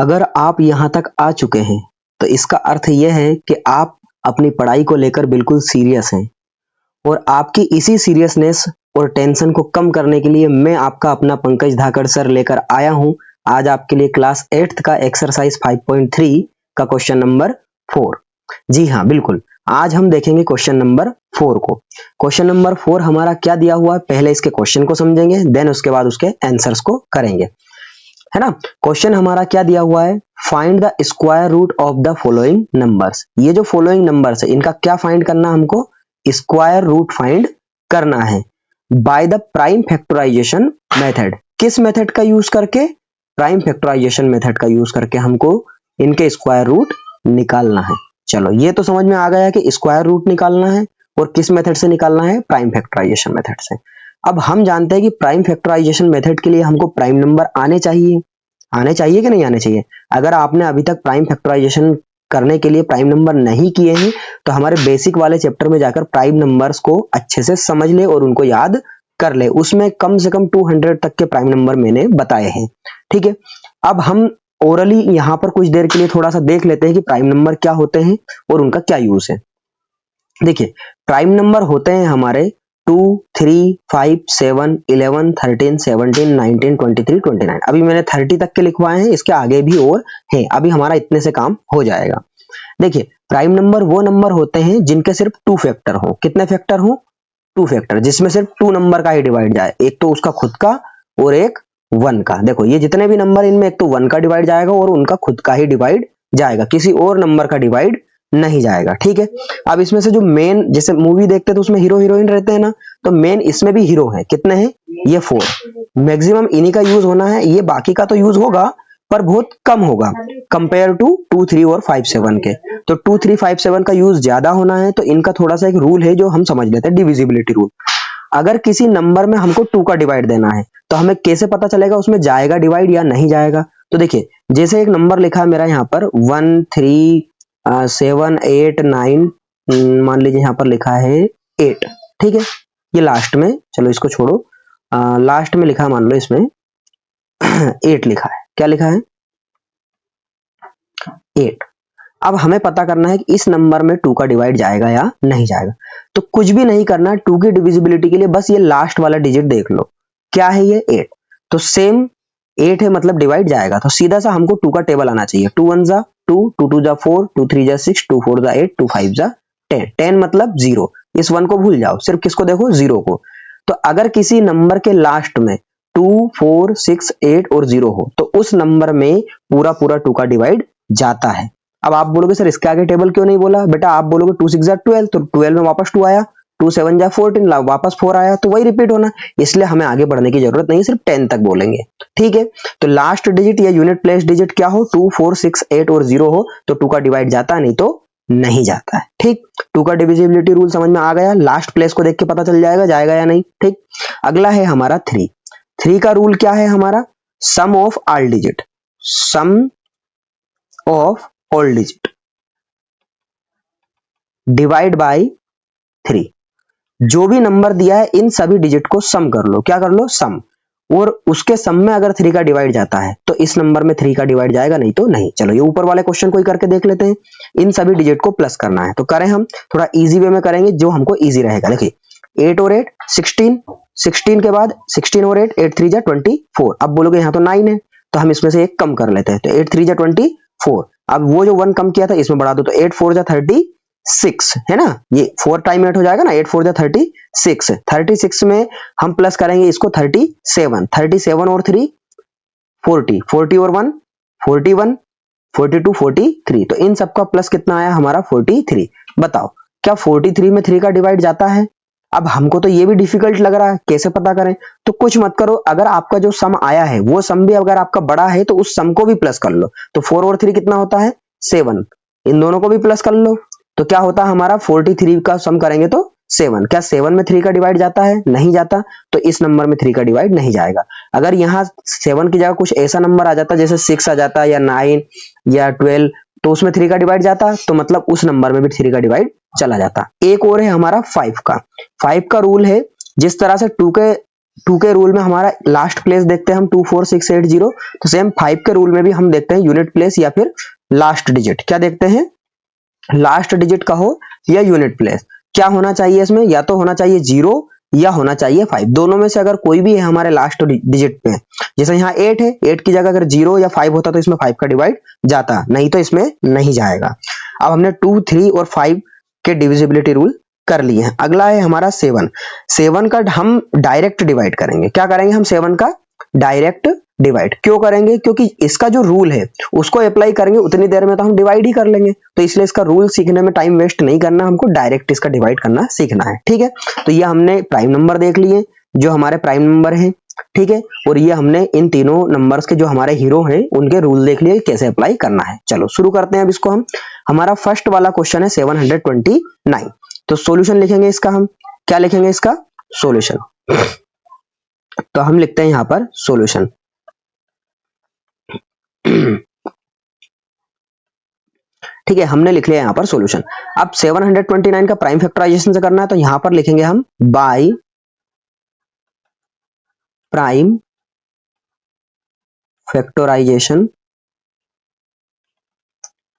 अगर आप यहाँ तक आ चुके हैं तो इसका अर्थ यह है कि आप अपनी पढ़ाई को लेकर बिल्कुल सीरियस हैं, और आपकी इसी सीरियसनेस और टेंशन को कम करने के लिए मैं आपका अपना पंकज धाकड़ सर लेकर आया हूं आज आपके लिए क्लास 8th का एक्सरसाइज 5.3 का क्वेश्चन नंबर 4। जी हाँ, बिल्कुल, आज हम देखेंगे क्वेश्चन नंबर 4 को। क्वेश्चन नंबर 4 हमारा क्या दिया हुआ है, पहले इसके क्वेश्चन को समझेंगे, देन उसके बाद उसके आंसर्स को करेंगे, है ना। क्वेश्चन हमारा क्या दिया हुआ है, find the square root of the following numbers. ये जो फॉलोइंग नंबर्स है इनका क्या फाइंड करना, हमको स्क्वायर रूट फाइंड करना है by the prime factorisation method. किस मेथड का यूज करके, प्राइम फैक्टराइजेशन मेथड का यूज करके हमको इनके स्क्वायर रूट निकालना है। चलो ये तो समझ में आ गया कि स्क्वायर रूट निकालना है और किस मेथड से निकालना है, प्राइम फैक्टराइजेशन मेथड से। अब हम जानते हैं कि प्राइम फैक्टराइजेशन मेथड के लिए हमको प्राइम नंबर आने चाहिए कि नहीं आने चाहिए। अगर आपने अभी तक प्राइम फैक्टराइजेशन करने के लिए प्राइम नंबर नहीं किए हैं तो हमारे बेसिक वाले चैप्टर में जाकर प्राइम नंबर्स को अच्छे से समझ ले और उनको याद कर ले। उसमें कम से कम 200 तक के प्राइम नंबर मैंने बताए हैं, ठीक है। अब हम ओरली यहाँ पर कुछ देर के लिए थोड़ा सा देख लेते हैं कि प्राइम नंबर क्या होते हैं और उनका क्या यूज है। देखिए, प्राइम नंबर होते हैं हमारे 2, 3, 5, 7, 11, 13, 17, 19, 23, 29। अभी मैंने 30 तक के लिखवाए हैं, इसके आगे भी और हैं, अभी हमारा इतने से काम हो जाएगा। देखिए, प्राइम नंबर वो नंबर होते हैं जिनके सिर्फ 2 फैक्टर हो। कितने फैक्टर हो, 2 फैक्टर, जिसमें सिर्फ 2 नंबर का ही डिवाइड जाए, एक तो उसका खुद का और एक 1 का। देखो ये जितने भी नंबर इनमें एक तो 1 का डिवाइड जाएगा और उनका खुद का ही डिवाइड जाएगा, किसी और नंबर का डिवाइड नहीं जाएगा, ठीक है। अब इसमें से जो मेन, जैसे मूवी देखते हैं तो उसमें हीरो हीरोइन रहते हैं ना, तो मेन इसमें भी हीरो है। कितने हैं, ये 4। मैक्सिमम इन्हीं का यूज होना है, ये बाकी का तो यूज होगा पर बहुत कम होगा कंपेयर टू 2, 3 और 5, 7 के। तो 2, 3, 5, 7 का यूज ज्यादा होना है, तो इनका थोड़ा सा एक रूल है जो हम समझ लेते हैं, डिविजिबिलिटी रूल। अगर किसी नंबर में हमको 2 का डिवाइड देना है तो हमें कैसे पता चलेगा उसमें जाएगा डिवाइड या नहीं जाएगा। तो देखिए, जैसे एक नंबर लिखा है मेरा यहाँ पर 1, 3, 7, 8, 9, मान लीजिए यहाँ पर लिखा है 8, ठीक है। ये लास्ट में, चलो इसको छोड़ो, लास्ट में लिखा है, मान लो इसमें 8 लिखा है। क्या लिखा है, 8। अब हमें पता करना है कि इस नंबर में 2 का डिवाइड जाएगा या नहीं जाएगा। तो कुछ भी नहीं करना, 2 की डिविजिबिलिटी के लिए बस ये लास्ट वाला डिजिट देख लो, क्या है ये 8। तो सेम 8 है मतलब डिवाइड जाएगा, तो सीधा सा हमको 2 का टेबल आना चाहिए। 2 1 जा 2, 2 2 जा 4, 2 3 जा 6, 2 4 जा 8, 2 5 जा 10। 10 मतलब 0, इस 1 को भूल जाओ, सिर्फ किसको देखो, 0 को। तो अगर किसी नंबर के लास्ट में 2, 4, 6, 8 और 0 हो तो उस नंबर में पूरा 2 का डिवाइड जाता है। अब आप बोलोगे सर इसके आगे टेबल क्यों नहीं बोला, बेटा आप बोलोगे 2 6 जा 12, तो 12 में वापस 2 आया, 2 7 जा 14, वापस 4 आया, तो वही रिपीट होना, इसलिए हमें आगे बढ़ने की जरूरत नहीं, सिर्फ 10 तक बोलेंगे, ठीक है। तो लास्ट डिजिट या यूनिट प्लेस डिजिट क्या हो, 2, 4, 6, 8 और 0 हो तो 2 का डिवाइड जाता है, नहीं तो नहीं जाता है, ठीक। 2 का डिविजिबिलिटी रूल समझ में आ गया, लास्ट प्लेस को देख के पता चल जाएगा जाएगा या नहीं, ठीक। अगला है हमारा 3। 3 का रूल क्या है हमारा, sum of all digit, sum of all digit divide by 3। जो भी नंबर दिया है इन सभी डिजिट को सम कर लो, क्या कर लो, सम, और उसके सम में अगर 3 का डिवाइड जाता है तो इस नंबर में 3 का डिवाइड जाएगा, नहीं तो नहीं। चलो ये ऊपर वाले क्वेश्चन को ही करके देख लेते हैं। इन सभी डिजिट को प्लस करना है, तो करें हम थोड़ा इजी वे में करेंगे जो हमको इजी रहेगा। देखिए 8 और 8 16, 16 के बाद 16 और 8, 8 3 जा 24। अब बोलोगे यहाँ तो 9 है तो हम इसमें से एक कम कर लेते हैं, तो 8 3 जा 24। अब वो जो 1 कम किया था इसमें बढ़ा दो, तो 8 4 जा 36 है ना, ये 4 टाइम 8 हो जाएगा ना, 8 4 जा 36। 36 में हम प्लस करेंगे इसको 37, 37 और 3 40, 40 और 1 41, 42 43। तो इन सबका प्लस कितना आया हमारा 43। बताओ क्या 43 में 3 का डिवाइड जाता है। अब हमको तो ये भी डिफिकल्ट लग रहा है, कैसे पता करें। तो कुछ मत करो, अगर आपका जो सम आया है वो सम भी अगर आपका बड़ा है तो उस सम को भी प्लस कर लो। तो 4 और 3 कितना होता है 7, इन दोनों को भी प्लस कर लो, तो क्या होता है हमारा 43 का सम करेंगे तो 7। क्या 7 में 3 का डिवाइड जाता है, नहीं जाता, तो इस नंबर में 3 का डिवाइड नहीं जाएगा। अगर यहाँ 7 की जगह कुछ ऐसा नंबर आ जाता जैसे 6 आ जाता या 9 या 12, तो उसमें 3 का डिवाइड जाता, तो मतलब उस नंबर में भी 3 का डिवाइड चला जाता। एक और है हमारा 5 का। 5 का रूल है जिस तरह से 2 के 2 के रूल में हमारा लास्ट प्लेस देखते हैं हम 24680, तो सेम 5 के रूल में भी हम देखते हैं यूनिट प्लेस या फिर लास्ट डिजिट। क्या देखते हैं? लास्ट डिजिट का हो या यूनिट प्लेस। क्या होना चाहिए इसमें? या तो होना चाहिए 0 या होना चाहिए 5, दोनों में से अगर कोई भी है हमारे लास्ट डिजिट पे। जैसे यहाँ 8 है, 8 की जगह अगर 0 या 5 होता तो इसमें 5 का डिवाइड जाता, नहीं तो इसमें नहीं जाएगा। अब हमने 2, 3 और 5 के डिविजिबिलिटी रूल कर लिए हैं। अगला है हमारा 7। 7 का हम डायरेक्ट डिवाइड करेंगे। क्या करेंगे हम? 7 का डायरेक्ट डिवाइड। क्यों करेंगे? क्योंकि इसका जो रूल है उसको अप्लाई करेंगे उतनी देर में तो हम डिवाइड ही कर लेंगे, तो इसलिए इसका रूल सीखने में टाइम वेस्ट नहीं करना, हमको डायरेक्ट इसका डिवाइड करना सीखना है। ठीक है, तो ये हमने प्राइम नंबर देख लिए जो हमारे प्राइम नंबर है। ठीक है, और ये हमने इन तीनों नंबर्स के जो हमारे हीरो हैं उनके रूल देख लिए कैसे अप्लाई करना है। चलो शुरू करते हैं अब इसको हम। हमारा फर्स्ट वाला क्वेश्चन है 729। तो सॉल्यूशन लिखेंगे इसका हम। क्या लिखेंगे इसका? सॉल्यूशन। तो हम लिखते हैं यहां पर सॉल्यूशन। ठीक है, हमने लिख लिया यहां पर सॉल्यूशन। अब 729 का प्राइम फैक्टराइजेशन से करना है, तो यहां पर लिखेंगे हम बाय प्राइम फैक्टराइजेशन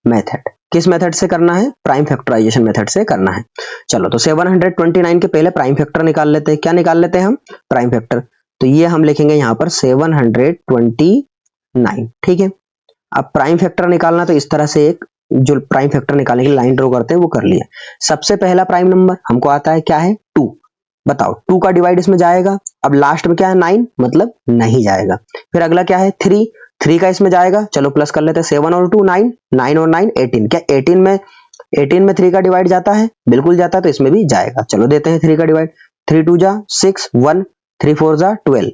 मेथड। किस मेथड से करना है? प्राइम फैक्टराइजेशन मेथड से करना है। चलो, तो 729 के पहले प्राइम फैक्टर निकाल लेते हैं। क्या निकाल लेते हैं हम? Prime factor. तो ये हम लिखेंगे यहां पर 729। ठीक है, अब प्राइम फैक्टर निकालना, तो इस तरह से एक जो प्राइम फैक्टर निकालने की लाइन ड्रॉ करते हैं वो कर लिया। सबसे पहला प्राइम नंबर हमको आता है क्या है? 2। बताओ 2 का डिवाइड इसमें जाएगा। अब लास्ट में क्या है? 9, मतलब नहीं जाएगा। फिर अगला क्या है? 3। 3 का इसमें जाएगा। चलो प्लस कर लेते हैं। 7 और 2 9, 9 और 9 18। क्या 18 में 3 का डिवाइड जाता है? बिल्कुल जाता है, तो इसमें भी जाएगा। चलो देते हैं 3 का डिवाइड। 3 2 जा 6, 1 3 4 जा 12।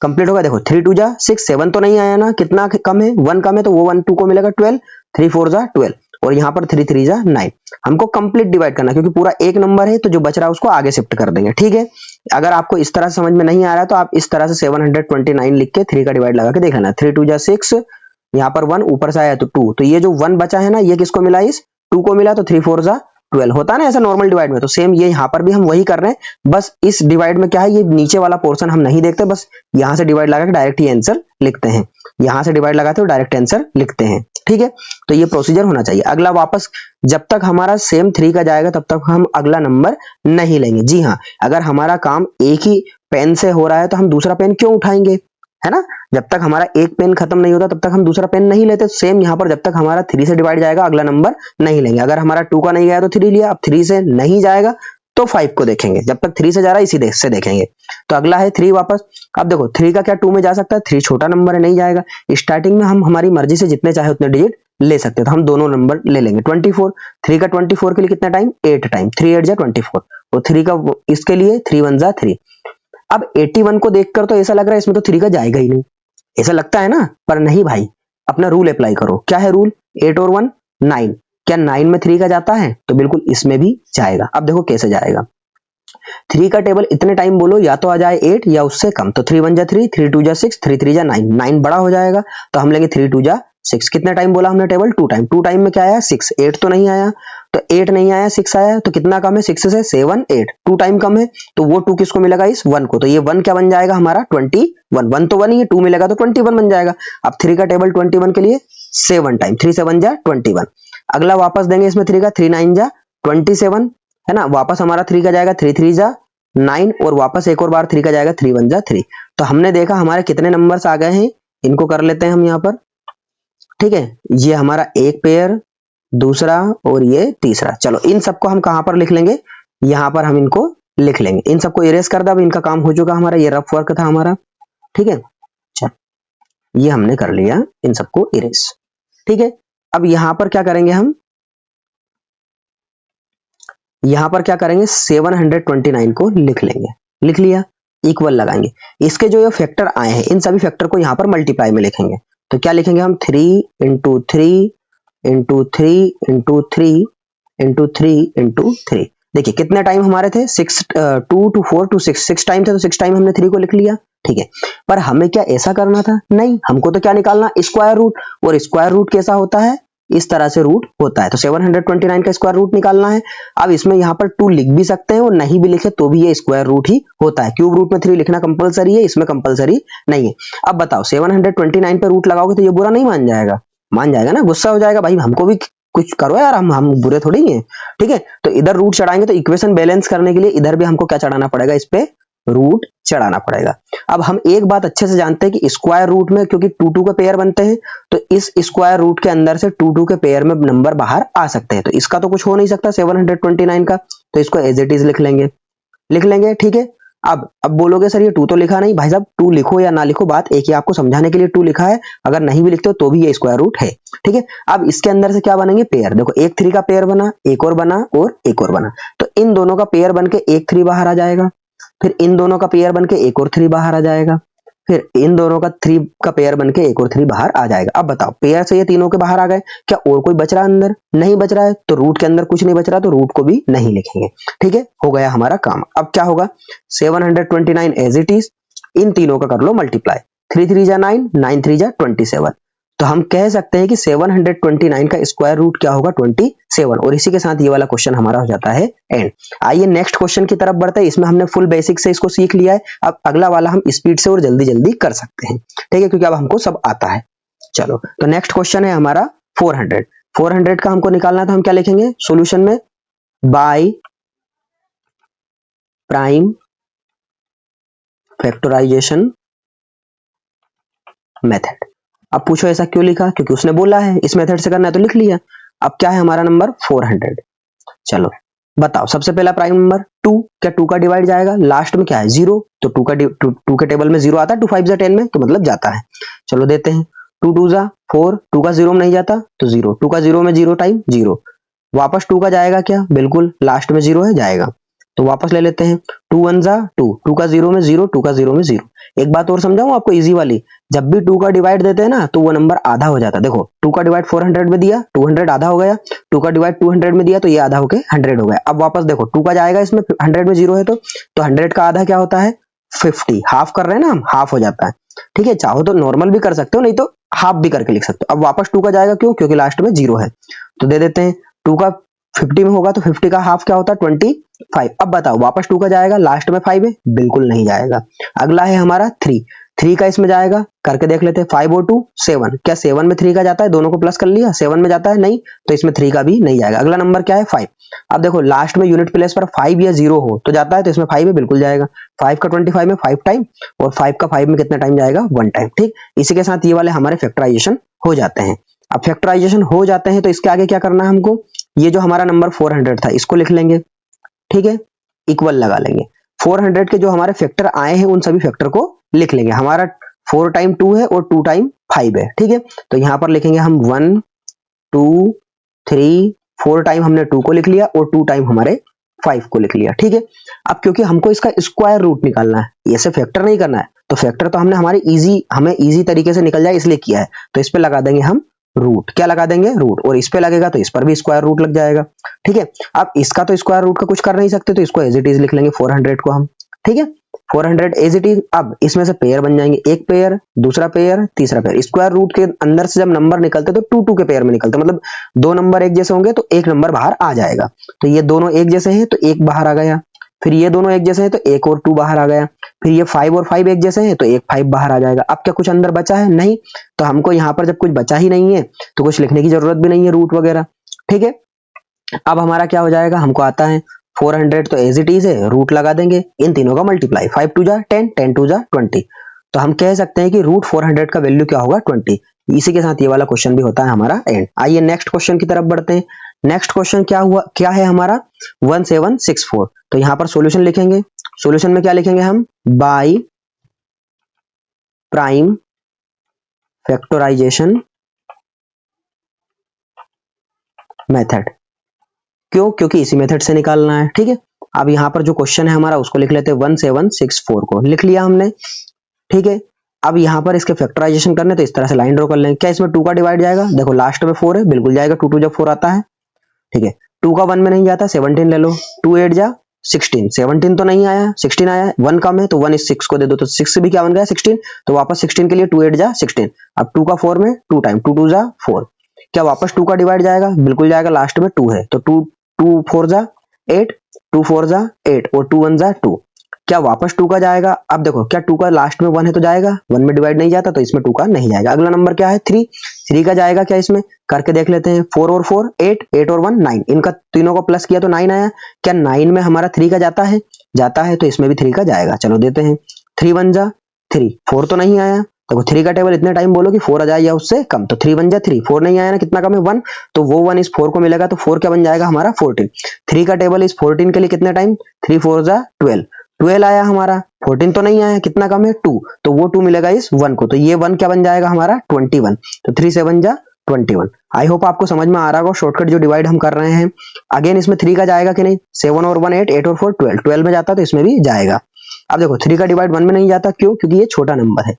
कंप्लीट होगा। देखो 3 2 जा 6, 7 तो नहीं आया ना, कितना कम है? 1 कम है, तो वो 1 2 को मिलेगा 12। 3 4 जा 12 और यहाँ पर 3 3 जा 9। हमको कंप्लीट डिवाइड करना, क्योंकि पूरा एक नंबर है तो जो बच रहा है उसको आगे शिफ्ट कर देंगे। ठीक है, अगर आपको इस तरह से समझ में नहीं आ रहा है तो आप इस तरह से 729 लिख के 3 का डिवाइड लगा के देख लेना। 3 2 जा 6, यहाँ पर 1 ऊपर से आया तो 2, तो ये जो 1 बचा है ना, ये किसको मिला? इस 2 को मिला। तो 3 4 जा 12 होता है ना ऐसा नॉर्मल डिवाइड में। तो सेम ये यहाँ पर भी हम वही कर रहे हैं, बस इस डिवाइड में क्या है, ये नीचे वाला पोर्शन हम नहीं देखते, बस यहाँ से डिवाइड लगा के डायरेक्ट ये आंसर लिखते हैं। यहाँ से डिवाइड लगाते हो डायरेक्ट आंसर लिखते हैं। ठीक है, तो ये प्रोसीजर होना चाहिए। अगला वापस जब तक हमारा सेम 3 का जाएगा तब तक हम अगला नंबर नहीं लेंगे। जी हाँ, अगर हमारा काम एक ही पेन से हो रहा है तो हम दूसरा पेन क्यों उठाएंगे, है ना? जब तक हमारा एक पेन खत्म नहीं होता तब तक हम दूसरा पेन नहीं लेते। सेम यहाँ पर जब तक हमारा 3 से डिवाइड जाएगा अगला नंबर नहीं लेंगे। अगर हमारा 2 का नहीं गया तो 3 लिया, अब 3 से नहीं जाएगा तो 5 को देखेंगे। जब तक 3 से जा रहा है इसी से देखेंगे। तो अगला है 3 वापस। अब देखो 3 का क्या 2 में जा सकता है? 3 छोटा नंबर है, नहीं जाएगा। स्टार्टिंग में हम हमारी मर्जी से जितने चाहे उतने डिजिट ले सकते हैं, तो हम दोनों नंबर ले लेंगे। 24, 3 का 24 के लिए कितना टाइम? 8 टाइम। 3 8 जा 24 और 3 का इसके लिए 3 1 जा 3। अब 81 को देखकर तो ऐसा लग रहा है इसमें तो 3 का जाएगा ही नहीं, ऐसा लगता है ना, पर नहीं भाई, अपना रूल अप्लाई करो। क्या है रूल? 8 और 1 9। क्या 9 में 3 का जाता है? तो बिल्कुल इसमें भी जाएगा। अब देखो कैसे जाएगा। 3 का टेबल इतने टाइम बोलो या तो आ जाए 8 या उससे कम। तो 3 1 जा 3, 3 2 जा 6, 3 3 जा 9। 9 बड़ा हो जाएगा तो हम लेंगे 3 2 जा 6। कितना टाइम बोला हमने टेबल? 2 टाइम। 2 टाइम में क्या आया? 6। 8 तो नहीं आया, तो 8 नहीं आया, 6 आया, तो कितना कम है? 6 से 7 8। 2 टाइम कम है, तो वो 2 किसको मिलेगा? इस 1 को। तो ये 1 क्या बन जाएगा हमारा? 21। 1 तो 1 ही है, 2 मिलेगा तो 21 बन जाएगा। अब 3 का टेबल 21 के लिए 7 टाइम। 3 7 जा 21। अगला वापस देंगे इसमें 3 का। 3 9 जा 27, है ना? वापस हमारा 3 का जाएगा। 3 3 जा 9 और वापस एक और बार 3 का जाएगा। 3 1 जा 3। तो हमने देखा हमारे कितने नंबर्स आ गए हैं, इनको कर लेते हैं हम यहाँ पर। ठीक है, ये हमारा एक पेयर, दूसरा और ये तीसरा। चलो इन सबको हम कहां पर लिख लेंगे? यहां पर हम इनको लिख लेंगे। इन सबको इरेज कर दो। अब इनका काम हो चुका हमारा, ये रफ वर्क था हमारा। ठीक है, चलो ये हमने कर लिया इन सबको इरेज। ठीक है, अब यहां पर क्या करेंगे हम? यहां पर क्या करेंगे? 729 को लिख लेंगे। लिख लिया, इक्वल लगाएंगे। इसके जो ये फैक्टर आए हैं इन सभी फैक्टर को यहां पर मल्टीप्लाई में लिखेंगे। तो क्या लिखेंगे हम? 3 into 3 into 3 into 3 into 3 into 3। देखिए कितने टाइम हमारे थे? 6 2 टू 4 टू 6 6 टाइम थे, तो 6 टाइम हमने 3 को लिख लिया। ठीक है, पर हमें क्या ऐसा करना था? नहीं, हमको तो क्या निकालना? Square root. और स्क्वायर रूट कैसा होता है? इस तरह से रूट होता है। तो 729 का स्क्वायर रूट निकालना है। अब इसमें यहाँ पर 2 लिख भी सकते हैं और नहीं भी लिखे तो भी ये स्क्वायर रूट ही होता है। क्यूब रूट में 3 लिखना कंपलसरी है, इसमें कंपलसरी नहीं है। अब बताओ 729 पे रूट लगाओगे तो ये बुरा नहीं मान जाएगा? मान जाएगा ना, गुस्सा हो जाएगा, भाई हमको भी कुछ करो यार, हम बुरे थोड़ी हैं। ठीक है, तो इधर रूट चढ़ाएंगे तो इक्वेशन बैलेंस करने के लिए इधर भी हमको क्या चढ़ाना पड़ेगा, इस पे रूट चढ़ाना पड़ेगा। अब हम एक बात अच्छे से जानते हैं कि स्क्वायर रूट में क्योंकि 2 के पेयर बनते हैं, तो इस स्क्वायर रूट के अंदर से 2 के पेयर में नंबर बाहर आ सकते हैं। तो इसका तो कुछ हो नहीं सकता 729 का, तो इसको एज इट इज लिख लेंगे। ठीक है, अब बोलोगे सर ये 2 तो लिखा नहीं। भाई साहब 2 लिखो या ना लिखो, बात एक ही, आपको समझाने के लिए 2 लिखा है, अगर नहीं भी लिखते हो तो भी ये स्क्वायर रूट है। ठीक है, अब इसके अंदर से क्या बनेंगे, पेयर। देखो एक 3 का पेयर बना, एक और बना और एक और बना, तो इन दोनों का पेयर बन के एक 3 बाहर आ जाएगा, फिर इन दोनों का पेयर बनके एक और 3 बाहर आ जाएगा, फिर इन दोनों का 3 का पेयर बनके एक और 3 बाहर आ जाएगा। अब बताओ पेयर से ये तीनों के बाहर आ गए, क्या और कोई बच रहा है अंदर? नहीं बच रहा है, तो रूट के अंदर कुछ नहीं बच रहा, तो रूट को भी नहीं लिखेंगे। ठीक है, हो गया हमारा काम। अब क्या होगा, 729 एज इट इज, इन तीनों का कर लो मल्टीप्लाई, 3 3 जा 9, 9 3 जा 27। तो हम कह सकते हैं कि 729 का स्क्वायर रूट क्या होगा, 27। और इसी के साथ ये वाला क्वेश्चन हमारा हो जाता है एंड। आइए नेक्स्ट क्वेश्चन की तरफ बढ़ते हैं। इसमें हमने फुल बेसिक से इसको सीख लिया है, अब अगला वाला हम स्पीड से और जल्दी जल्दी कर सकते हैं। ठीक है, क्योंकि अब हमको सब आता है। चलो, तो नेक्स्ट क्वेश्चन है हमारा 400 का हमको निकालना था। हम क्या लिखेंगे सोल्यूशन में, बाय प्राइम फैक्टराइजेशन मेथड। अब पूछो ऐसा क्यों लिखा, क्योंकि उसने बोला है इस मेथड से करना है तो लिख लिया। अब क्या है हमारा नंबर 400। चलो बताओ, सबसे पहला प्राइम नंबर 2, क्या 2 का डिवाइड जाएगा, लास्ट में क्या है 0, तो 2 के टेबल में 0 आता है, 2 5 जा 10 में, तो मतलब जाता है। चलो देते हैं, 2 2 जा 4, 2 का 0 में नहीं जाता तो 0, 2 का 0 में 0 टाइम 0, वापस 2 का जाएगा क्या, बिल्कुल लास्ट में 0 है, जाएगा, तो वापस ले लेते हैं। 2 1 जा 2, 2 का 0 में 0, 2 का 0 में 0। एक बात और समझाऊं आपको इजी वाली, जब भी 2 का डिवाइड देते हैं ना तो वो नंबर आधा हो जाता है। देखो 2 का डिवाइड 400 में दिया, 200 आधा हो गया, 2 का डिवाइड 200 में दिया तो ये आधा होके 100 हो गया। अब वापस देखो 2 का जाएगा इसमें, 100 में 0 है तो 100 का आधा क्या होता है 50, हाफ कर रहे हैं ना हम, हाफ हो जाता है। ठीक है, चाहो तो नॉर्मल भी कर सकते हो, नहीं तो हाफ भी करके लिख सकते हो। अब वापस 2 का जाएगा, क्यों, क्योंकि लास्ट में 0 है, तो दे देते हैं 2 का 50 में होगा तो 50 का हाफ क्या होता है 25। अब बताओ वापस 2 का जाएगा, लास्ट में 5 है, बिल्कुल नहीं जाएगा। अगला है हमारा 3 का इसमें जाएगा, करके देख लेते हैं, 5 और 2 7, क्या 7 में 3 का जाता है, दोनों को प्लस कर लिया, 7 में जाता है नहीं, तो इसमें 3 का भी नहीं जाएगा। अगला नंबर क्या है 5। अब देखो लास्ट में यूनिट प्लेस पर 5 या 0 हो तो जाता है, तो इसमें 5 है, बिल्कुल जाएगा। 5 का 25 में 5 टाइम, और 5 का 5 में कितना टाइम जाएगा 1 टाइम। ठीक, इसी के साथ ये वाले हमारे फैक्टराइजेशन हो जाते हैं। अब फैक्टराइजेशन हो जाते हैं तो इसके आगे क्या करना है हमको, ये जो हमारा नंबर 400 था इसको लिख लेंगे। ठीक है, इक्वल लगा लेंगे, 400 के जो हमारे फैक्टर आए हैं उन सभी फैक्टर को लिख लेंगे। हमारा 4 टाइम 2 है और 2 टाइम 5 है। ठीक है, तो यहां पर लिखेंगे हम 1 2 3 4 टाइम हमने 2 को लिख लिया और 2 टाइम हमारे 5 को लिख लिया। ठीक है, अब क्योंकि हमको इसका स्क्वायर रूट निकालना है, ऐसे फैक्टर नहीं करना है, तो फैक्टर तो हमने हमें इजी तरीके से निकल जाए इसलिए किया है, तो इस पे लगा देंगे हम रूट। क्या लगा देंगे, रूट, और इस पे लगेगा तो इस पर भी स्क्वायर रूट लग जाएगा। ठीक है, अब इसका तो स्क्वायर रूट का कुछ कर नहीं सकते, तो इसको एज इट इज लिख लेंगे 400 को हम। ठीक है, 400 एज इट इज। अब इसमें से पेयर बन जाएंगे, एक पेयर, दूसरा पेयर, तीसरा पेयर। स्क्वायर रूट के अंदर से जब नंबर निकलते तो 2 2 के पेयर में निकलते, मतलब 2 नंबर एक जैसे होंगे तो एक नंबर बाहर आ जाएगा। तो ये दोनों एक जैसे हैं तो एक बाहर आ गया, फिर ये दोनों एक जैसे हैं तो एक और 2 बाहर आ गया, फिर ये 5 और 5 एक जैसे हैं तो एक 5 बाहर आ जाएगा। अब क्या कुछ अंदर बचा है, नहीं, तो हमको यहाँ पर जब कुछ बचा ही नहीं है तो कुछ लिखने की जरूरत भी नहीं है, रूट वगैरह। ठीक है, अब हमारा क्या हो जाएगा, हमको आता है 400 तो एज इट इज है, रूट लगा देंगे, इन तीनों का मल्टीप्लाई, 5 2 जा 10, 10 2 जा 20, तो हम कह सकते हैं कि रूट 400 का वैल्यू क्या होगा 20। इसी के साथ ये वाला क्वेश्चन भी होता है हमारा एंड। आइए नेक्स्ट क्वेश्चन की तरफ बढ़ते हैं। नेक्स्ट क्वेश्चन क्या है हमारा 1764। तो यहां पर सॉल्यूशन लिखेंगे, सॉल्यूशन में क्या लिखेंगे हम, बाय प्राइम फैक्टराइजेशन मेथड। क्यों, क्योंकि इसी मेथड से निकालना है। ठीक है, अब यहां पर जो क्वेश्चन है हमारा उसको लिख लेते हैं, 1764 को लिख लिया हमने। ठीक है, अब यहां पर इसके फैक्टराइजेशन करने तो इस तरह से लाइन ड्रॉ कर लेंगे। क्या इसमें 2 का डिवाइड जाएगा, देखो लास्ट में 4 है, बिल्कुल जाएगा, 2 2 जब 4 आता है। ठीक है, 2 का 1 में नहीं जाता, 17 ले लो, 2 8 जा 16, 17 तो नहीं आया, 16 आया, 1 कम है तो 1 इस 6 को दे दो, तो 6 से भी क्या बन गया 16, तो वापस 16 के लिए 2 8 जा 16। अब 2 का 4 में 2 टाइम, 2 2 जा 4, क्या वापस 2 का डिवाइड जाएगा? बिल्कुल जाएगा, लास्ट में 2 है तो 2 2 4 जा 8, 2 4 जा 8 और 2 1 जा 2। क्या वापस 2 का जाएगा? अब देखो क्या 2 का लास्ट में 1 है तो जाएगा, 1 में डिवाइड नहीं जाता तो इसमें 2 का नहीं जाएगा। अगला नंबर क्या है? 3, 3 का जाएगा क्या इसमें? करके देख लेते हैं। 4 और 4 8, 8 और 1 9, इनका तीनों को प्लस किया तो 9 आया। क्या 9 में हमारा 3 का जाता है? जाता है, तो इसमें भी 3 का जाएगा। चलो देते हैं। 3 1 जा 3, 4 तो नहीं आया। देखो 3 का टेबल इतने टाइम बोलो कि 4 आ जाए या उससे कम, तो 3 1 जा 3, 4 नहीं आया ना, कितना कम है 1, तो वो 1 इस 4 को मिलेगा तो 4 क्या बन जाएगा हमारा 14। 3 का टेबल इस 14 के लिए कितने टाइम? 3 4 जा 12, 12 आया हमारा, 14 तो नहीं आया, कितना कम है 2, तो वो 2 मिलेगा इस 1 को, तो ये 1 क्या बन जाएगा हमारा 21, तो 3 7 जा 21। आई होप आपको समझ में आ रहा होगा शॉर्टकट जो डिवाइड हम कर रहे हैं। अगेन इसमें 3 का जाएगा कि नहीं? 7 और 1 8, 8 और 4 12, 12 में जाता तो इसमें भी जाएगा। अब देखो 3 का डिवाइड 1 में नहीं जाता, क्यों? क्योंकि ये छोटा नंबर है,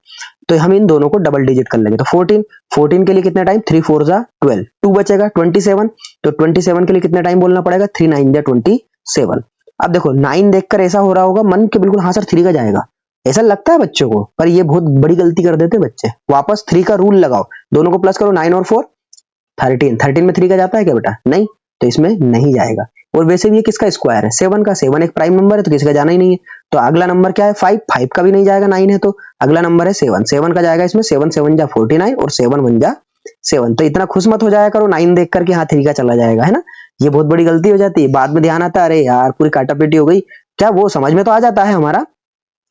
तो हम इन दोनों को डबल डिजिट कर लेंगे। तो 14, 14 के लिए कितना टाइम? 3 4 जा 12, 2 बचेगा 27, तो 27 के लिए कितना टाइम बोलना पड़ेगा? 3 9 जा 27। अब देखो 9 देखकर ऐसा हो रहा होगा मन के बिल्कुल हाँ सर 3 का जाएगा, ऐसा लगता है बच्चों को, पर ये बहुत बड़ी गलती कर देते बच्चे। वापस 3 का रूल लगाओ, दोनों को प्लस करो, 9 और 4 13, 13 में 3 का जाता है क्या बेटा? नहीं, तो इसमें नहीं जाएगा। और वैसे भी ये किसका स्क्वायर है? 7 का, 7 एक प्राइम नंबर है तो किसका जाना ही नहीं है। तो अगला नंबर क्या है? 5, 5 का भी नहीं जाएगा, 9 है तो अगला नंबर है 7, 7 का जाएगा इसमें, 7 7 जा 49 और 7 1 जा 7। तो इतना खुश मत हो जाया करो 9 देख करके हाँ 3 का चला जाएगा, है ना, ये बहुत बड़ी गलती हो जाती है। बाद में ध्यान आता है अरे यार पूरी काटापीटी हो गई। क्या वो समझ में तो आ जाता है हमारा,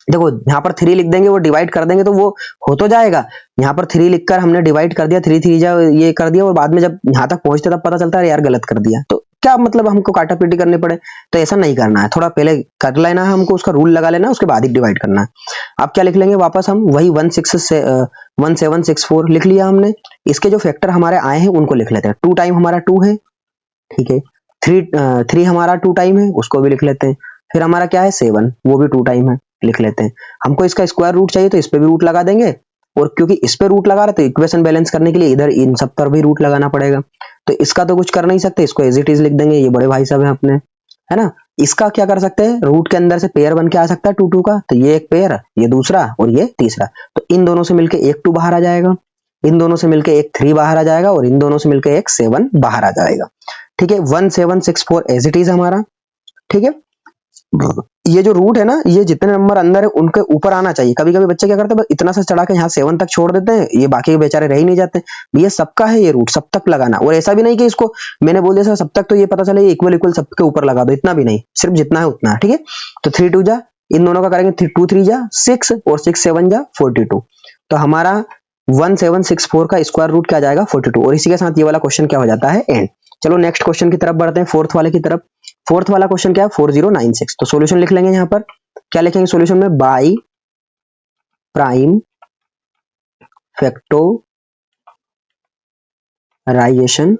देखो यहाँ पर 3 लिख देंगे, वो डिवाइड कर देंगे तो वो हो तो जाएगा। यहाँ पर 3 लिखकर हमने डिवाइड कर दिया, 3 3 जा ये कर दिया, और बाद में जब यहाँ तक पहुंचते तब पता चलता है यार गलत कर दिया, तो क्या मतलब हमको काटापीटी करनी पड़े। तो ऐसा नहीं करना है, थोड़ा पहले कर लेना है हमको, उसका रूल लगा लेना है, उसके बाद ही डिवाइड करना है। अब क्या लिख लेंगे वापस हम? वही 1764 लिख लिया हमने। इसके जो फैक्टर हमारे आए हैं उनको लिख लेते हैं। 2 टाइम हमारा 2 है, ठीक है। 3 हमारा 2 टाइम है, उसको भी लिख लेते हैं। फिर हमारा क्या है 7, वो भी 2 टाइम है, लिख लेते हैं। हमको इसका स्क्वायर रूट चाहिए तो इस पे भी रूट लगा देंगे, और क्योंकि इस पे रूट लगा रहे तो इक्वेशन बैलेंस करने के लिए इधर इन सब पर भी रूट लगाना पड़ेगा। तो इसका तो कुछ कर नहीं सकते, इसको एज इट इज लिख देंगे, ये बड़े भाई साहब है अपने, है ना। इसका क्या कर सकते हैं? रूट के अंदर से पेयर बन के आ सकता है 2 2 का, तो ये एक पेयर, ये दूसरा और ये तीसरा, तो इन दोनों से मिलके एक 2 बाहर आ जाएगा, इन दोनों से मिलके एक 3 बाहर आ जाएगा, और इन दोनों से मिलके एक 7 बाहर आ जाएगा। ठीक है, 1764 एज इट इज हमारा। ठीक है, ये जो रूट है ना, ये जितने नंबर अंदर है उनके ऊपर आना चाहिए। कभी कभी बच्चे क्या करते हैं, इतना सा चढ़ा के यहाँ 7 तक छोड़ देते हैं, ये बाकी के बेचारे रह ही नहीं जाते। ये सबका है, ये रूट सब तक लगाना, और ऐसा भी नहीं कि इसको मैंने बोल दिया सब तक तो ये पता चले ये इक्वल इक्वल सबके ऊपर लगा दो, इतना भी नहीं, सिर्फ जितना है उतना। ठीक है, तो 3 2 जा, इन दोनों का करेंगे 2 3 जा 6 और 6 7 जा 42। तो हमारा 1764 का स्क्वायर रूट क्या जाएगा 42, और इसी के साथ ये वाला क्वेश्चन क्या हो जाता है एंड। चलो नेक्स्ट क्वेश्चन की तरफ बढ़ते हैं, फोर्थ वाले की तरफ। फोर्थ वाला क्वेश्चन क्या है 4096। तो सॉल्यूशन लिख लेंगे, यहाँ पर क्या लिखेंगे सॉल्यूशन में? By prime factorisation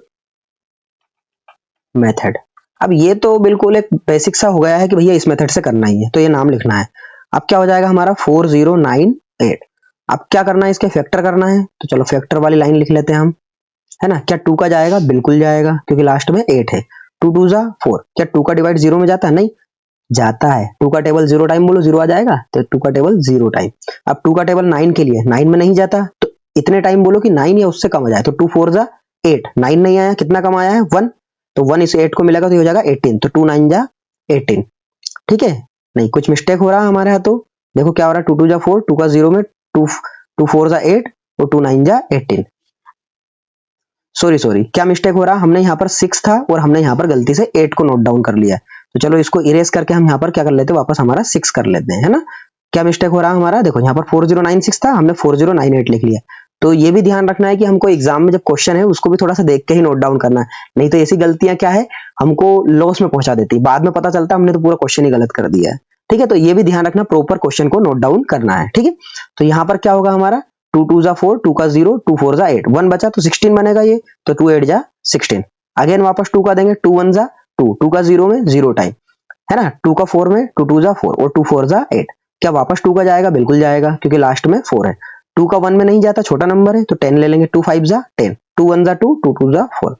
method. अब ये तो बिल्कुल एक बेसिक सा हो गया है कि भैया इस मेथड से करना ही है, तो ये नाम लिखना है। अब क्या हो जाएगा हमारा 4098। अब क्या करना है, इसके फैक्टर करना है, तो चलो फैक्टर वाली लाइन लिख लेते हैं हम, है ना। क्या 2 का जाएगा? बिल्कुल जाएगा, क्योंकि लास्ट में 8 है। 2 2 जा 4। क्या 2 का डिवाइड 0 में जाता है? नहीं जाता है। 2 का टेबल 0 टाइम बोलो 0 आ जाएगा, तो 2 का टेबल 0 टाइम। अब 2 का टेबल 9 के लिए, 9 में नहीं जाता, तो इतने टाइम बोलो कि 9 या उससे कम आ जाए, तो 2 4 जा 8, 9 नहीं आया, कितना कम आया है 1, तो 1 इस 8 को मिलेगा तो ये हो जाएगा 18, तो 2 9 जा 18। ठीक है, नहीं कुछ मिस्टेक हो रहा है हमारे यहाँ, तो देखो क्या हो रहा है 2 2 जा 4, 2 का 0 में 2 4 जा 8 और 2 9 जा 18। सॉरी क्या मिस्टेक हो रहा, हमने यहाँ पर 6 था और हमने यहाँ पर गलती से 8 को नोट डाउन कर लिया। तो चलो इसको इरेज करके हम यहाँ पर क्या कर लेते हैं, वापस हमारा 6 कर लेते हैं, है ना। क्या मिस्टेक हो रहा है हमारा, देखो यहाँ पर 4096 था, हमने 4098 लिख लिया। तो ये भी ध्यान रखना है कि हमको एग्जाम में जब क्वेश्चन है उसको भी थोड़ा सा देख के ही नोट डाउन करना है, नहीं तो ऐसी गलतियां क्या है हमको लॉस में पहुंचा देती है, बाद में पता चलता है हमने तो पूरा क्वेश्चन ही गलत कर दिया है। ठीक है, तो ये भी ध्यान रखना, प्रॉपर क्वेश्चन को नोट डाउन करना है। ठीक है, तो यहाँ पर क्या होगा हमारा 2 2 जा 4, 2 का 0, 2 4 जा 8, 1 बचा तो 16 बनेगा ये, तो 2 8 जा 16। अगेन वापस 2 का देंगे, 2 1 जा 2, 2 का 0 में 0 टाइम, है ना। 2 का 4 में 2 2 जा 4 और 2 4 जा 8। क्या वापस 2 का जाएगा? बिल्कुल जाएगा, क्योंकि लास्ट में 4 है। 2 का 1 में नहीं जाता, छोटा नंबर है, तो 10 ले लेंगे, 2 5 जा 10, 2 1 जा 2, 2 2 जा 4।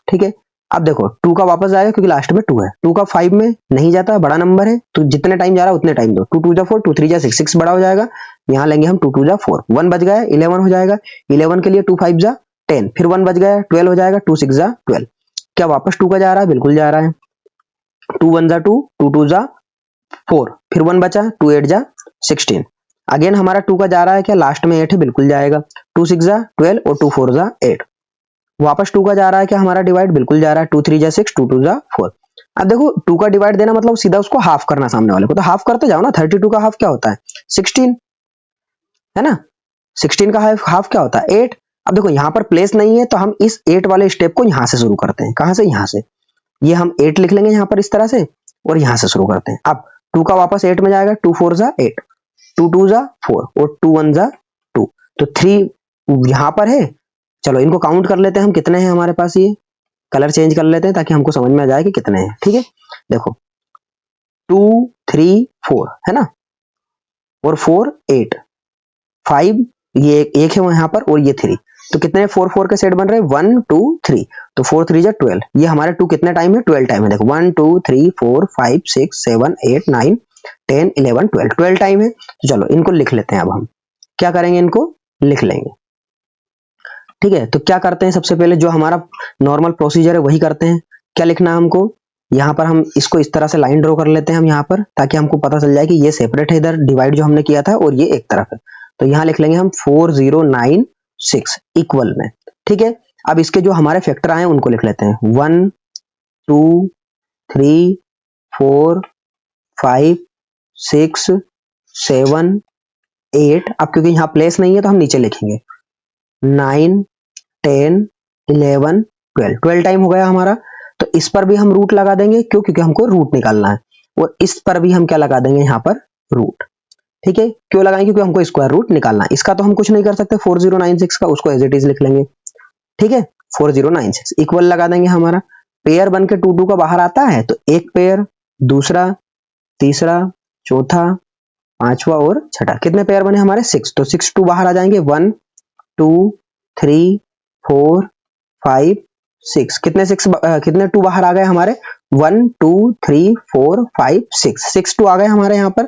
ठीक है, अब देखो 2 का वापस जाएगा क्योंकि लास्ट में 2 है। 2 का 5 में नहीं जाता, बड़ा नंबर है, तो जितने टाइम जा रहा है उतने टाइम दो। 2 2 जा 4, 2 3 जा 6, 6 बड़ा हो जाएगा, यहाँ लेंगे हम 2 2 जा 4, 1 बच गया, 11 हो जाएगा। 11 के लिए 2 5 जा 10, फिर 1 बच गया 12 हो जाएगा, 2 6 जा 12। क्या वापस 2 का जा रहा है? बिल्कुल जा रहा है। 2 1 जा 2, 2 2 जा 4, फिर 1 बचा, 2 8 जा 16। अगेन हमारा 2 का जा रहा है क्या? लास्ट में 8 है, बिल्कुल जाएगा। 2 6 जा 12 और 2 4 जा 8। वापस 2 का जा रहा है क्या हमारा डिवाइड? बिल्कुल जा रहा है। 2 3 जा 6, 2 2 जा 4। अब देखो 2 का डिवाइड देना मतलब सीधा उसको हाफ करना सामने वाले को, तो हाफ करते जाओ ना। 32 का हाफ क्या होता है? 16 है ना। 16 का हाफ क्या होता है? 8। अब देखो यहाँ पर प्लेस नहीं है तो हम इस 8 वाले स्टेप को यहाँ से शुरू करते हैं। कहां से? यहाँ से। ये हम 8 लिख लेंगे यहाँ पर इस तरह से और यहाँ से शुरू करते हैं। अब 2 का वापस 8 में जाएगा, 2 4 जा 8, 2 2 जा 4 और 2 1 जा 2, तो 3 यहाँ पर है। चलो इनको काउंट कर लेते हैं हम, कितने हैं हमारे पास। ये कलर चेंज कर लेते हैं ताकि हमको समझ में आ जाए कि कितने हैं। ठीक है, देखो 2 3 4 है ना, और 4 8 5, ये एक है यहाँ पर और ये 3, तो कितने 4 4 के सेट बन रहे हैं? 1 2 3, तो 4 3 जा 12। ये हमारे 2 कितने टाइम है? 12 टाइम है। देखो 1 2 3 4 5 6 7 8 9 10 11 12, 12 टाइम है। तो चलो इनको लिख लेते हैं। अब हम क्या करेंगे? इनको लिख लेंगे। ठीक है, तो क्या करते हैं? सबसे पहले जो हमारा नॉर्मल प्रोसीजर है वही करते हैं। क्या लिखना है हमको? यहाँ पर हम इसको इस तरह से लाइन ड्रॉ कर लेते हैं हम यहाँ पर, ताकि हमको पता चल जाए कि ये सेपरेट है इधर डिवाइड जो हमने किया था और ये एक तरफ है। तो यहाँ लिख लेंगे हम 4096 इक्वल में। ठीक है, अब इसके जो हमारे फैक्टर आए उनको लिख लेते हैं। 1 2 3 4 5 6 7 8। अब क्योंकि यहाँ प्लेस नहीं है तो हम नीचे लिखेंगे 9 10 11 12, 12 टाइम हो गया हमारा। तो इस पर भी हम रूट लगा देंगे। क्यों? क्योंकि हमको रूट निकालना है। और इस पर भी हम क्या लगा देंगे? यहाँ पर रूट। ठीक है, क्यों लगाएंगे? क्योंकि हमको स्क्वायर रूट निकालना है। इसका तो हम कुछ नहीं कर सकते 4096 का, उसको एज इट इज लिख लेंगे। ठीक है, 4096 इक्वल लगा देंगे। हमारा पेयर बन के 2 2 का बाहर आता है, तो एक पेयर, दूसरा, तीसरा, चौथा, पांचवा और छठा। कितने पेयर बने हमारे? 6, तो 6 2 बाहर आ जाएंगे। 1 2 3 4 5 6, कितने 6 कितने 2 बाहर आ गए हमारे? 1 2 3 4 5 6, 6 2 आ गए हमारे यहाँ पर।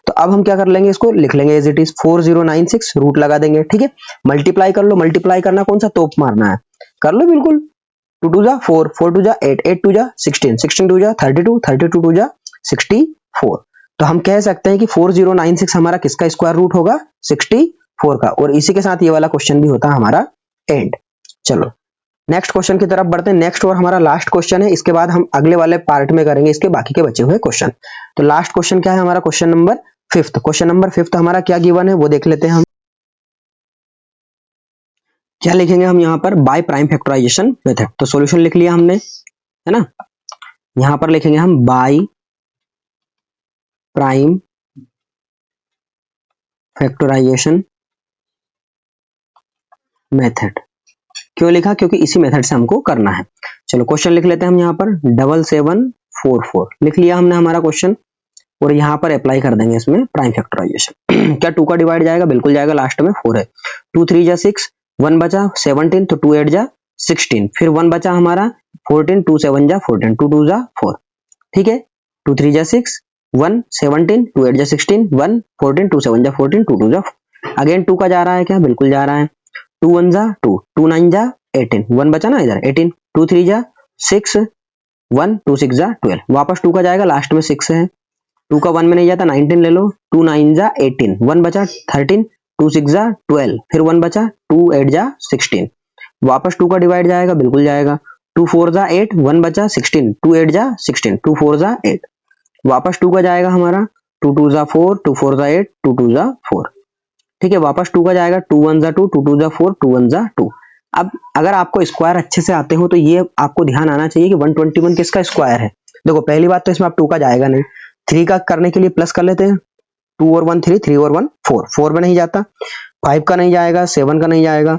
तो अब हम क्या कर लेंगे? इसको लिख लेंगे एज इट इज 4096, रूट लगा देंगे। ठीक है, मल्टीप्लाई कर लो। मल्टीप्लाई करना कौन सा? तोप मारना है, कर लो बिल्कुल। 2 2 जा 4, 4 2 जा 8, 8 2 जा 16, 16 2 जा 32, 32 2 जा 64। तो हम कह सकते हैं कि 4096 हमारा किसका स्क्वायर रूट होगा? 64 का। और इसी के साथ ये वाला क्वेश्चन भी होता है हमारा एंड। चलो नेक्स्ट क्वेश्चन की तरफ बढ़ते हैं। नेक्स्ट और हमारा लास्ट क्वेश्चन है, इसके बाद हम अगले वाले पार्ट में करेंगे इसके बाकी के बचे हुए क्वेश्चन। तो लास्ट क्वेश्चन क्या है हमारा? Question number 5। क्वेश्चन नंबर 5 हमारा क्या गिवन है वो देख लेते हैं हम। क्या लिखेंगे हम यहाँ पर? By prime factorisation method. तो सॉल्यूशन लिख लिया हमने, है ना। यहाँ पर लिखेंगे हम बाय प्राइम फैक्टराइजेशन मेथड। क्यों लिखा? क्योंकि इसी मेथड से हमको करना है। चलो क्वेश्चन लिख लेते हैं हम यहाँ पर 7744 लिख लिया हमने हमारा क्वेश्चन, और यहाँ पर अप्लाई कर देंगे इसमें प्राइम फैक्टराइजेशन। क्या 2 का डिवाइड जाएगा? बिल्कुल जाएगा, लास्ट में 4 है। 2 3 जा 6, 1 बचा 17, तो 2 8 जा 16, फिर 1 बचा हमारा 14, 2 7 जा 14, 2 2 जा 4। ठीक है, 2 3 जा 6, 1 17, 2 8 जा 16, 1 14, 2 7 जा 14, 2 2 जा 4। अगेन 2 का जा रहा है क्या? बिल्कुल जा रहा है। 2 1 जा 2, 2 9 जा 18, 1 बचा ना इधर 18, 2 3 जा 6, 1 2 6 जा 12। वापस 2 का जाएगा, लास्ट में 6 है। 2 का 1 में नहीं जाता, 19 ले लो। 2 9 जा 18, 1 बचा 13, 2 6 जा 12, फिर 1 बचा 2 8 जा 16। वापस 2 का डिवाइड जाएगा, बिल्कुल जाएगा। 2 4 जा 8, 1 बचा 16, 2 8 जा 16, 2 4 जा 8। वापस 2 का जाएगा हमारा, 2 2 जा 4, 2 4 जा 8, 2 2 जा 4। ठीक है, वापस 2 का जाएगा, 2 1 जा 2, 2 2 जा 4, 2 1 जा 2। अब अगर आपको स्क्वायर अच्छे से आते हो तो ये आपको ध्यान आना चाहिए कि 121 किसका स्क्वायर है। देखो पहली बात तो इसमें आप 2 का जाएगा नहीं, 3 का करने के लिए प्लस कर लेते हैं। 2 और 1 3, 3 और 1 4, 4 में नहीं जाता। 5 का नहीं जाएगा, 7 का नहीं जाएगा।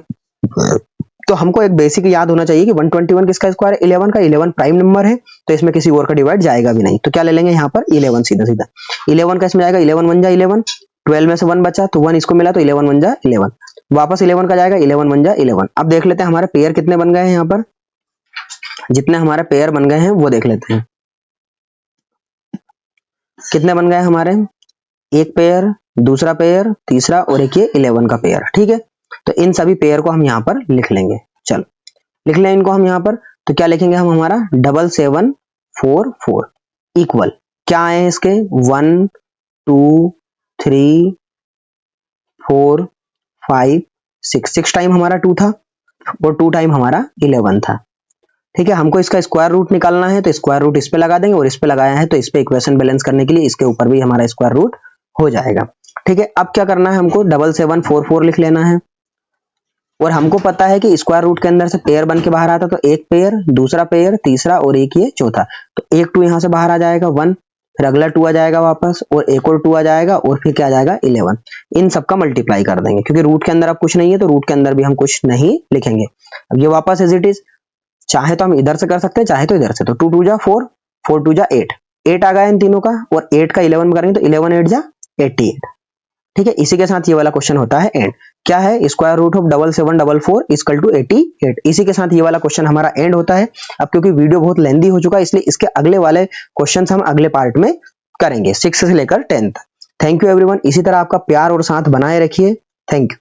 तो हमको एक बेसिक याद होना चाहिए कि 121 किसका स्क्वायर है? 11 का। 11 प्राइम नंबर है तो इसमें किसी और का डिवाइड जाएगा भी नहीं। तो क्या ले लेंगे यहाँ पर? 11 सीधा सीधा। 11 का इसमें जाएगा, 11 1 जा 11, 12 में से 1 बचा तो 1 इसको मिला, तो 11 1 जा 11। वापस 11 का जाएगा, 11 1 जा 11। अब देख लेते हैं हमारे पेयर कितने बन गए हैं। यहाँ पर जितने हमारे पेयर बन गए हैं वो देख लेते हैं। कितने बन गए हमारे? एक पेयर, दूसरा पेयर, तीसरा और एक ये 11 का पेयर। ठीक है, तो इन सभी पेयर को हम यहाँ पर लिख लेंगे। चलो लिख लें इनको हम यहाँ पर। तो क्या लिखेंगे हम, हमारा 7744 इक्वल क्या आए हैं इसके 1 2 3 4 5 6 टाइम हमारा 2 था और 2 टाइम हमारा 11 था। ठीक है, हमको इसका स्क्वायर रूट निकालना है तो स्क्वायर रूट इस पे लगा देंगे और इस पे लगाया है तो इस पे इक्वेशन बैलेंस करने के लिए इसके ऊपर भी हमारा स्क्वायर रूट हो जाएगा। ठीक है, अब क्या करना है, हमको 7744 लिख लेना है और हमको पता है कि स्क्वायर रूट के अंदर से पेयर बन के बाहर आता, तो एक पेयर, दूसरा पेयर, तीसरा और एक ये चौथा। तो एक 2 यहां से बाहर आ जाएगा 1, फिर अगला 2 आ जाएगा वापस और एक और 2 आ जाएगा और फिर क्या आ जाएगा 11। इन सबका मल्टीप्लाई कर देंगे क्योंकि रूट के अंदर अब कुछ नहीं है तो रूट के अंदर भी हम कुछ नहीं लिखेंगे। अब ये वापस एज इट इज, चाहे तो हम इधर से कर सकते हैं चाहे तो इधर से। तो 2 2 जा 4, 4 2 जा 8 आ गया इन तीनों का और 8 का 11 करेंगे तो 11 8 जा 88। ठीक है, इसी के साथ ये वाला क्वेश्चन होता है एंड। क्या है, square root of 7744 equal to 88। इसी के साथ ये वाला क्वेश्चन हमारा एंड होता है। अब क्योंकि वीडियो बहुत लेंदी हो चुका है इसलिए इसके अगले वाले क्वेश्चन हम अगले पार्ट में करेंगे 6 से लेकर 10 तक। थैंक यू एवरीवन, इसी तरह आपका प्यार और साथ बनाए रखिए। Thank you.